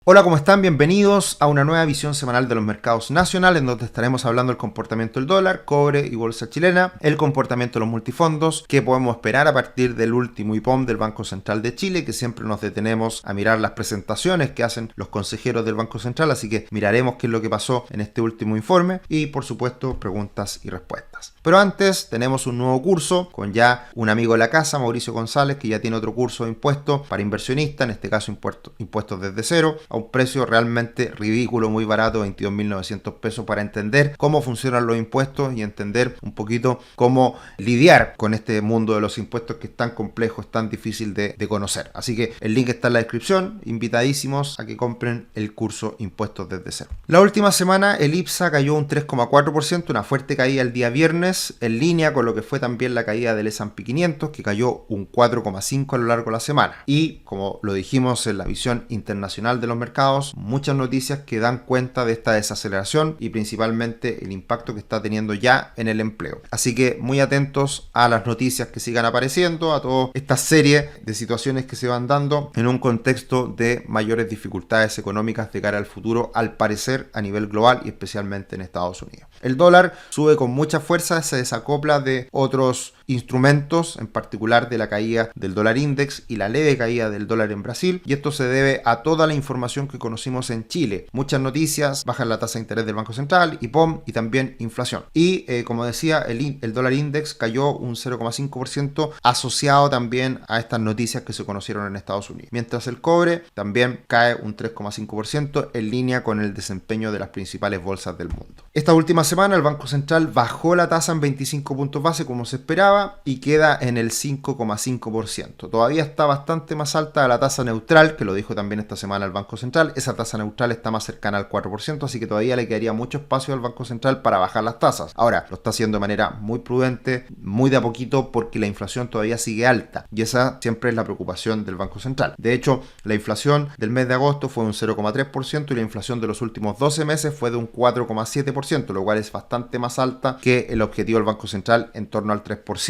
Hola, ¿cómo están? Bienvenidos a una nueva visión semanal de los mercados nacionales, en donde estaremos hablando del comportamiento del dólar, cobre y bolsa chilena, el comportamiento de los multifondos, qué podemos esperar a partir del último IPOM del Banco Central de Chile, que siempre nos detenemos a mirar las presentaciones que hacen los consejeros del Banco Central, así que miraremos qué es lo que pasó en este último informe y, por supuesto, preguntas y respuestas. Pero antes, tenemos un nuevo curso con ya un amigo de la casa, Mauricio González, que ya tiene otro curso de impuestos para inversionistas, en este caso impuestos desde cero, a un precio realmente ridículo, muy barato, 22.900 pesos, para entender cómo funcionan los impuestos y entender un poquito cómo lidiar con este mundo de los impuestos que es tan complejo, es tan difícil de conocer. Así que el link está en la descripción, invitadísimos a que compren el curso Impuestos desde cero. La última semana el IPSA cayó un 3,4%, una fuerte caída el día viernes, en línea con lo que fue también la caída del S&P 500, que cayó un 4,5% a lo largo de la semana. Y como lo dijimos en la visión internacional de los mercados, muchas noticias que dan cuenta de esta desaceleración y principalmente el impacto que está teniendo ya en el empleo. Así que muy atentos a las noticias que sigan apareciendo, a toda esta serie de situaciones que se van dando en un contexto de mayores dificultades económicas de cara al futuro, al parecer a nivel global y especialmente en Estados Unidos. El dólar sube con mucha fuerza, se desacopla de otros instrumentos, en particular de la caída del dólar index y la leve caída del dólar en Brasil, y esto se debe a toda la información que conocimos en Chile. Muchas noticias, bajan la tasa de interés del Banco Central, IPOM y también inflación. Y como decía, el dólar index cayó un 0,5% asociado también a estas noticias que se conocieron en Estados Unidos. Mientras el cobre también cae un 3,5% en línea con el desempeño de las principales bolsas del mundo. Esta última semana el Banco Central bajó la tasa en 25 puntos base como se esperaba y queda en el 5,5%. Todavía está bastante más alta de la tasa neutral, que lo dijo también esta semana el Banco Central. Esa tasa neutral está más cercana al 4%, así que todavía le quedaría mucho espacio al Banco Central para bajar las tasas. Ahora, lo está haciendo de manera muy prudente, muy de a poquito, porque la inflación todavía sigue alta y esa siempre es la preocupación del Banco Central. De hecho, la inflación del mes de agosto fue un 0,3% y la inflación de los últimos 12 meses fue de un 4,7%, lo cual es bastante más alta que el objetivo del Banco Central en torno al 3%.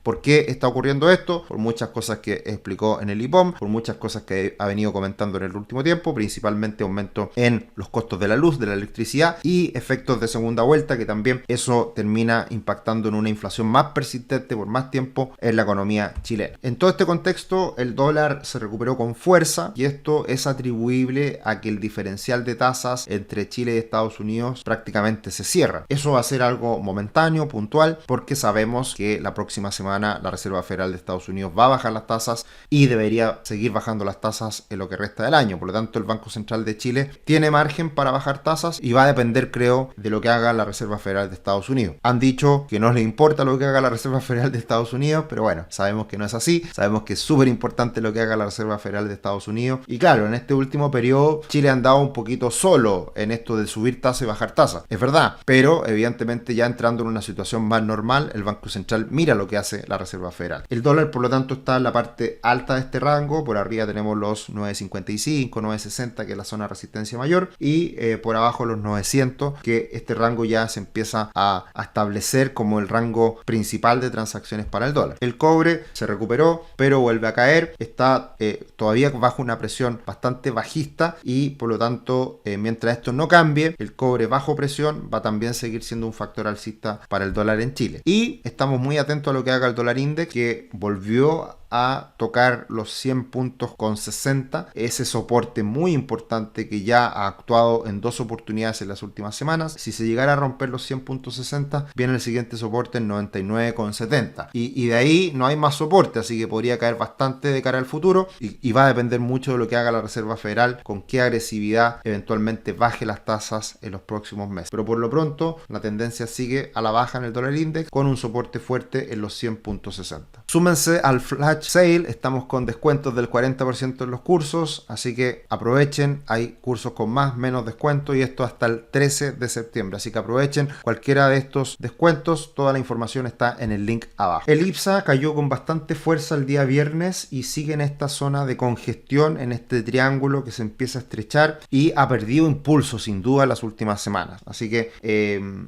¿Por qué está ocurriendo esto? Por muchas cosas que explicó en el IPOM, por muchas cosas que ha venido comentando en el último tiempo, principalmente aumento en los costos de la luz, de la electricidad y efectos de segunda vuelta, que también eso termina impactando en una inflación más persistente por más tiempo en la economía chilena. En todo este contexto, el dólar se recuperó con fuerza y esto es atribuible a que el diferencial de tasas entre Chile y Estados Unidos prácticamente se cierra. Eso va a ser algo momentáneo, puntual, porque sabemos que la próxima semana la Reserva Federal de Estados Unidos va a bajar las tasas y debería seguir bajando las tasas en lo que resta del año. Por lo tanto, el Banco Central de Chile tiene margen para bajar tasas y va a depender, creo, de lo que haga la Reserva Federal de Estados Unidos. Han dicho que no les importa lo que haga la Reserva Federal de Estados Unidos, pero bueno, sabemos que no es así. Sabemos que es súper importante lo que haga la Reserva Federal de Estados Unidos. Y claro, en este último periodo, Chile ha andado un poquito solo en esto de subir tasas y bajar tasas. Es verdad, pero evidentemente ya entrando en una situación más normal, el Banco Central mira lo que hace la Reserva Federal. El dólar, por lo tanto, está en la parte alta de este rango. Por arriba tenemos los 9.55, 9.60, que es la zona de resistencia mayor, y por abajo los 900, que este rango ya se empieza a establecer como el rango principal de transacciones para el dólar. El cobre se recuperó, pero vuelve a caer. Está todavía bajo una presión bastante bajista y, por lo tanto, mientras esto no cambie, el cobre bajo presión va a también seguir siendo un factor alcista para el dólar en Chile. Y estamos muy atentos a lo que haga el dólar index, que volvió a tocar los 100 puntos con 60, ese soporte muy importante que ya ha actuado en dos oportunidades en las últimas semanas. Si se llegara a romper los 100.60, viene el siguiente soporte en 99,70 y de ahí no hay más soporte, así que podría caer bastante de cara al futuro y va a depender mucho de lo que haga la Reserva Federal, con qué agresividad eventualmente baje las tasas en los próximos meses. Pero por lo pronto la tendencia sigue a la baja en el dólar index, con un soporte fuerte en los 100.60. Súmense al flash sale, estamos con descuentos del 40% en los cursos, así que aprovechen, hay cursos con más, menos descuento y esto hasta el 13 de septiembre, así que aprovechen cualquiera de estos descuentos, toda la información está en el link abajo. El IPSA cayó con bastante fuerza el día viernes y sigue en esta zona de congestión, en este triángulo que se empieza a estrechar y ha perdido impulso sin duda en las últimas semanas, así que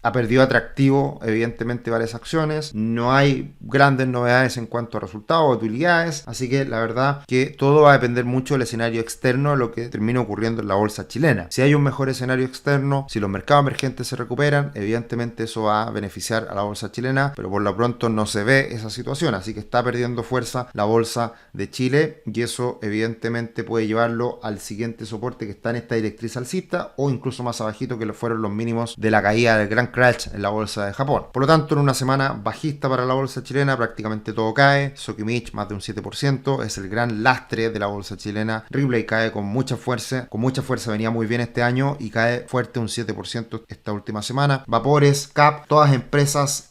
ha perdido atractivo evidentemente varias acciones, no hay grandes novedades en cuanto a resultados. volatilidades, así que la verdad que todo va a depender mucho del escenario externo de lo que termine ocurriendo en la bolsa chilena. Si hay un mejor escenario externo, si los mercados emergentes se recuperan, evidentemente eso va a beneficiar a la bolsa chilena, pero por lo pronto no se ve esa situación, así que está perdiendo fuerza la bolsa de Chile y eso evidentemente puede llevarlo al siguiente soporte que está en esta directriz alcista o incluso más abajito, que lo fueron los mínimos de la caída del gran crash en la bolsa de Japón. Por lo tanto, en una semana bajista para la bolsa chilena, prácticamente todo cae. Sokimich más de un 7%, es el gran lastre de la bolsa chilena. Ripley cae con mucha fuerza, venía muy bien este año y cae fuerte un 7% esta última semana. Vapores, CAP, todas empresas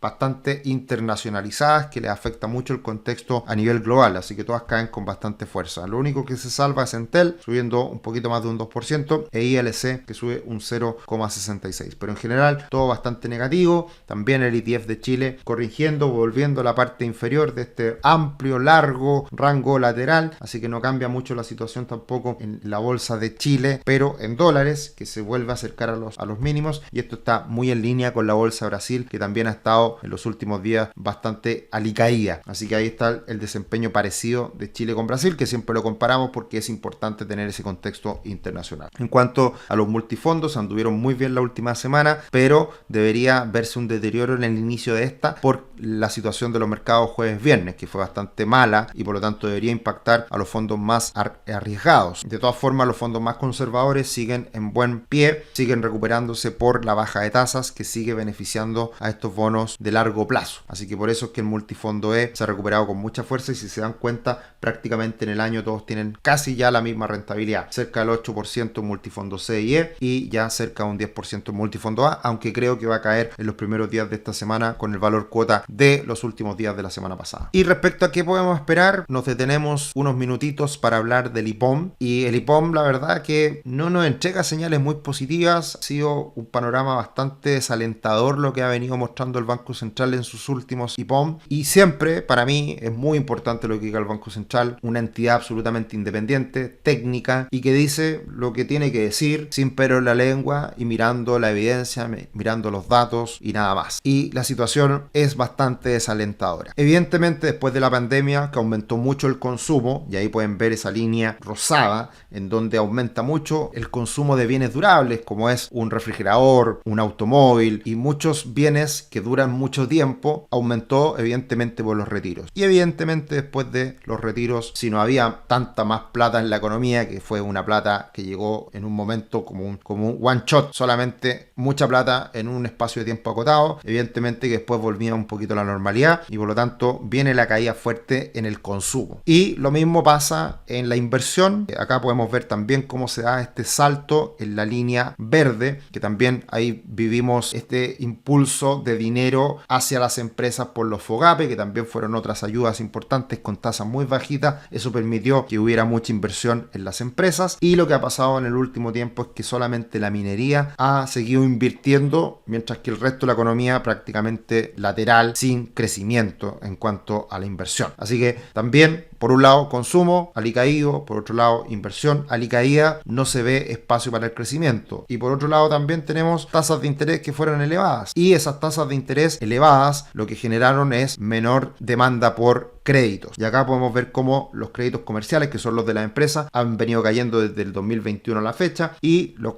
bastante internacionalizadas que les afecta mucho el contexto a nivel global, así que todas caen con bastante fuerza. Lo único que se salva es Entel, subiendo un poquito más de un 2%, e ILC, que sube un 0,66%. Pero en general, todo bastante negativo. También el ETF de Chile corrigiendo, volviendo a la parte inferior de este amplio, largo rango lateral, así que no cambia mucho la situación tampoco en la bolsa de Chile, pero en dólares, que se vuelve a acercar a los mínimos, y esto está muy en línea con la bolsa de Brasil, que también ha estado en los últimos días bastante alicaída. Así que ahí está el desempeño parecido de Chile con Brasil, que siempre lo comparamos porque es importante tener ese contexto internacional. En cuanto a los multifondos, anduvieron muy bien la última semana, pero debería verse un deterioro en el inicio de esta por la situación de los mercados jueves-viernes, que fue bastante mala y por lo tanto debería impactar a los fondos más arriesgados. De todas formas, los fondos más conservadores siguen en buen pie, siguen recuperándose por la baja de tasas que sigue beneficiando a estos bonos de largo plazo. Así que por eso es que el multifondo E se ha recuperado con mucha fuerza y si se dan cuenta, prácticamente en el año todos tienen casi ya la misma rentabilidad. Cerca del 8% multifondo C y E y ya cerca de un 10% multifondo A, aunque creo que va a caer en los primeros días de esta semana con el valor cuota de los últimos días de la semana pasada. Y respecto a qué podemos esperar, nos detenemos unos minutitos para hablar del IPOM, y el IPOM la verdad que no nos entrega señales muy positivas. Ha sido un panorama bastante desalentador lo que ha venido mostrando el Banco Central en sus últimos IPOM, y siempre para mí es muy importante lo que diga el Banco Central, una entidad absolutamente independiente, técnica y que dice lo que tiene que decir sin pero en la lengua y mirando la evidencia, mirando los datos y nada más. Y la situación es bastante desalentadora. Evidentemente, después de la pandemia, que aumentó mucho el consumo, y ahí pueden ver esa línea rosada, en donde aumenta mucho el consumo de bienes durables, como es un refrigerador, un automóvil y muchos bienes que duran mucho tiempo, aumentó evidentemente por los retiros. Y evidentemente después de los retiros, si no había tanta más plata en la economía, que fue una plata que llegó en un momento como un one shot, solamente mucha plata en un espacio de tiempo acotado, evidentemente que después volvía un poquito a la normalidad y por lo tanto viene la caída fuerte en el consumo. Y lo mismo pasa en la inversión. Acá podemos ver también cómo se da este salto en la línea verde, que también ahí vivimos este impulso de dinero hacia las empresas por los FOGAPE, que también fueron otras ayudas importantes con tasas muy bajitas. Eso permitió que hubiera mucha inversión en las empresas, y lo que ha pasado en el último tiempo es que solamente la minería ha seguido invirtiendo, mientras que el resto de la economía prácticamente lateral, sin crecimiento en cuanto a la inversión. Así que también, por un lado, consumo alicaído, por otro lado, inversión alicaída, no se ve espacio para el crecimiento. Y por otro lado, también tenemos tasas de interés que fueron elevadas, y esas tasas de interés elevadas lo que generaron es menor demanda por créditos. Y acá podemos ver cómo los créditos comerciales, que son los de la empresa, han venido cayendo desde el 2021 a la fecha, y los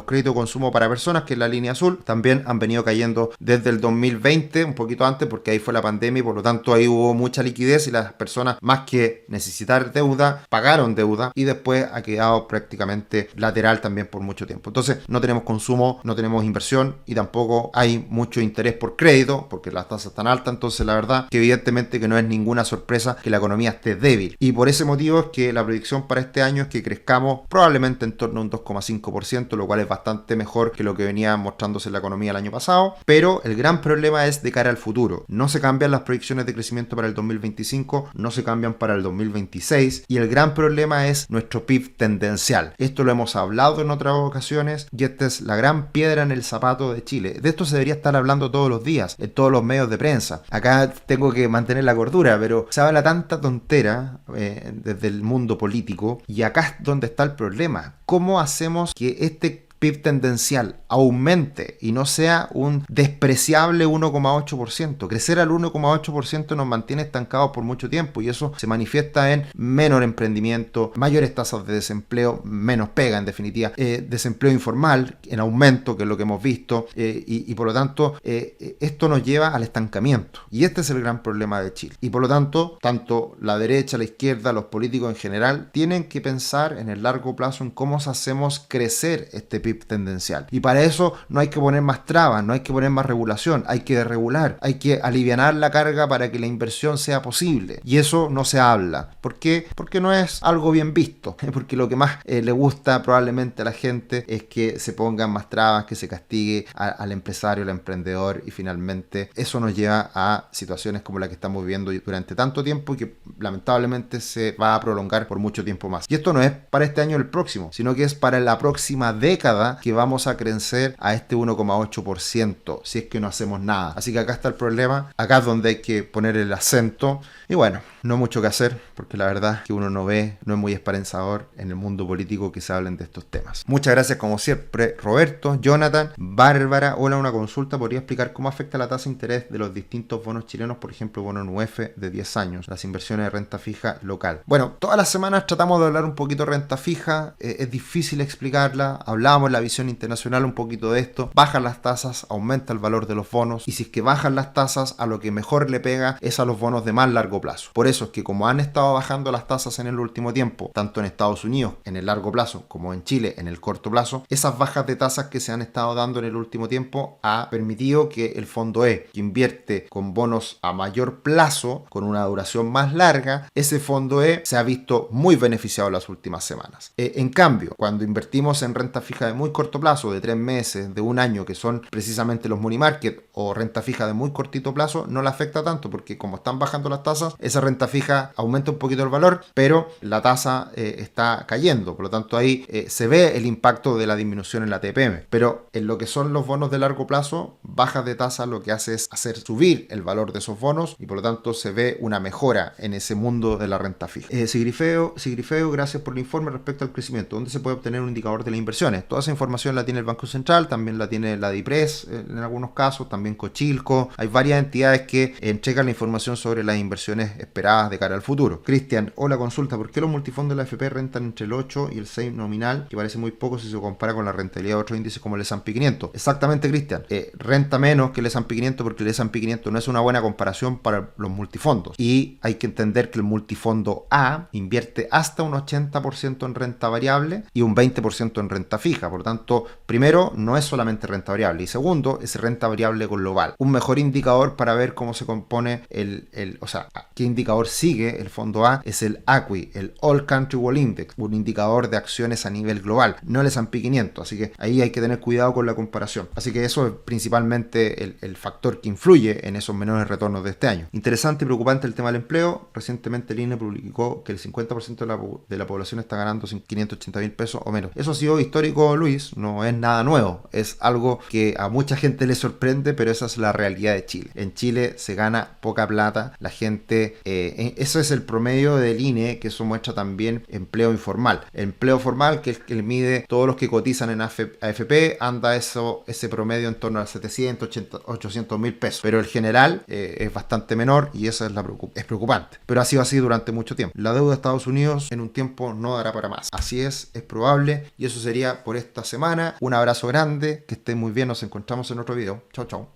créditos de consumo para personas, que es la línea azul, también han venido cayendo desde el 2020, un poquito antes, porque ahí fue la pandemia y por lo tanto ahí hubo mucha liquidez y las personas, más que necesitar deuda, pagaron deuda, y después ha quedado prácticamente lateral también por mucho tiempo. Entonces no tenemos consumo, no tenemos inversión y tampoco hay mucho interés por crédito porque las tasas están altas. Entonces la verdad que evidentemente que no es ninguna sorpresa que la economía esté débil, y por ese motivo es que la predicción para este año es que crezcamos probablemente en torno a un 2,5%, lo cual es bastante mejor que lo que venía mostrándose en la economía el año pasado. Pero el gran problema es de cara al futuro. No se cambian las proyecciones de crecimiento para el 2025, no se cambian para el 2026, y el gran problema es nuestro PIB tendencial. Esto lo hemos hablado en otras ocasiones y esta es la gran piedra en el zapato de Chile. De esto se debería estar hablando todos los días en todos los medios de prensa. Acá tengo que mantener la cordura, pero se habla tanta tontera desde el mundo político, y acá es donde está el problema. ¿Cómo hacemos que este PIB tendencial aumente y no sea un despreciable 1,8%. Crecer al 1,8% nos mantiene estancados por mucho tiempo y eso se manifiesta en menor emprendimiento, mayores tasas de desempleo, menos pega en definitiva, desempleo informal en aumento, que es lo que hemos visto, y por lo tanto esto nos lleva al estancamiento. Y este es el gran problema de Chile. Y por lo tanto, tanto la derecha, la izquierda, los políticos en general, tienen que pensar en el largo plazo en cómo hacemos crecer este PIB tendencial. Y para eso no hay que poner más trabas, no hay que poner más regulación, hay que desregular, hay que alivianar la carga para que la inversión sea posible. Y eso no se habla. ¿Por qué? Porque no es algo bien visto. Porque lo que más le gusta probablemente a la gente es que se pongan más trabas, que se castigue al empresario, al emprendedor, y finalmente eso nos lleva a situaciones como la que estamos viviendo durante tanto tiempo y que lamentablemente se va a prolongar por mucho tiempo más. Y esto no es para este año o el próximo, sino que es para la próxima década que vamos a crecer a este 1,8% si es que no hacemos nada. Así que acá está el problema, acá es donde hay que poner el acento. Y bueno, no mucho que hacer, porque la verdad es que uno no es muy esperanzador en el mundo político que se hablen de estos temas. Muchas gracias como siempre, Roberto, Jonathan, Bárbara. Hola, una consulta, ¿podría explicar cómo afecta la tasa de interés de los distintos bonos chilenos, por ejemplo, bono NUEF de 10 años, las inversiones de renta fija local? Bueno, todas las semanas tratamos de hablar un poquito de renta fija, es difícil explicarla, hablábamos en la visión internacional un poquito de esto, bajan las tasas, aumenta el valor de los bonos, y si es que bajan las tasas, a lo que mejor le pega es a los bonos de más largo plazo. Por eso es que como han estado bajando las tasas en el último tiempo, tanto en Estados Unidos en el largo plazo como en Chile en el corto plazo, esas bajas de tasas que se han estado dando en el último tiempo ha permitido que el fondo E, que invierte con bonos a mayor plazo, con una duración más larga, ese fondo E se ha visto muy beneficiado en las últimas semanas. En cambio, cuando invertimos en renta fija de muy corto plazo, de 3 meses, de un año, que son precisamente los money market, o renta fija de muy cortito plazo, no le afecta tanto, porque como están bajando las tasas, esa renta fija aumenta un poquito el valor, pero la tasa está cayendo. Por lo tanto, ahí se ve el impacto de la disminución en la TPM. Pero en lo que son los bonos de largo plazo, bajas de tasa lo que hace es hacer subir el valor de esos bonos y por lo tanto se ve una mejora en ese mundo de la renta fija. Sigrifeo, gracias por el informe respecto al crecimiento. ¿Dónde se puede obtener un indicador de las inversiones? Toda esa información la tiene el Banco Central, también la tiene la DIPRES en algunos casos, también Cochilco. Hay varias entidades que entregan la información sobre las inversiones esperadas de cara al futuro. Cristian, hola, consulta, ¿por qué los multifondos de la AFP rentan entre el 8 y el 6 nominal, que parece muy poco si se compara con la rentabilidad de otros índices como el S&P 500? Exactamente, Cristian, renta menos que el S&P 500 porque el S&P 500 no es una buena comparación para los multifondos, y hay que entender que el multifondo A invierte hasta un 80% en renta variable y un 20% en renta fija. Por lo tanto, primero, no es solamente renta variable, y segundo, es renta variable global. Un mejor indicador para ver cómo se compone o sea, qué indicador sigue el fondo A es el ACWI, el All Country World Index, un indicador de acciones a nivel global, no el S&P 500, así que ahí hay que tener cuidado con la comparación. Así que eso es principalmente el factor que influye en esos menores retornos de este año. Interesante y preocupante el tema del empleo. Recientemente el INE publicó que el 50% de la población está ganando 580.000 pesos o menos. Eso ha sido histórico, Luis, no es nada nuevo, es algo que a mucha gente le sorprende, pero esa es la realidad de Chile. En Chile se gana poca plata, la gente, eso es el promedio del INE, que eso muestra también empleo informal. Empleo formal, que es que mide todos los que cotizan en AFP, anda ese promedio en torno a 700, 800 mil pesos, pero el general es bastante menor y eso es preocupante, pero ha sido así durante mucho tiempo. La deuda de Estados Unidos en un tiempo no dará para más, así es probable, y eso sería por esta semana. Un abrazo grande, que estén muy bien, nos encontramos en otro video. Chao, chao.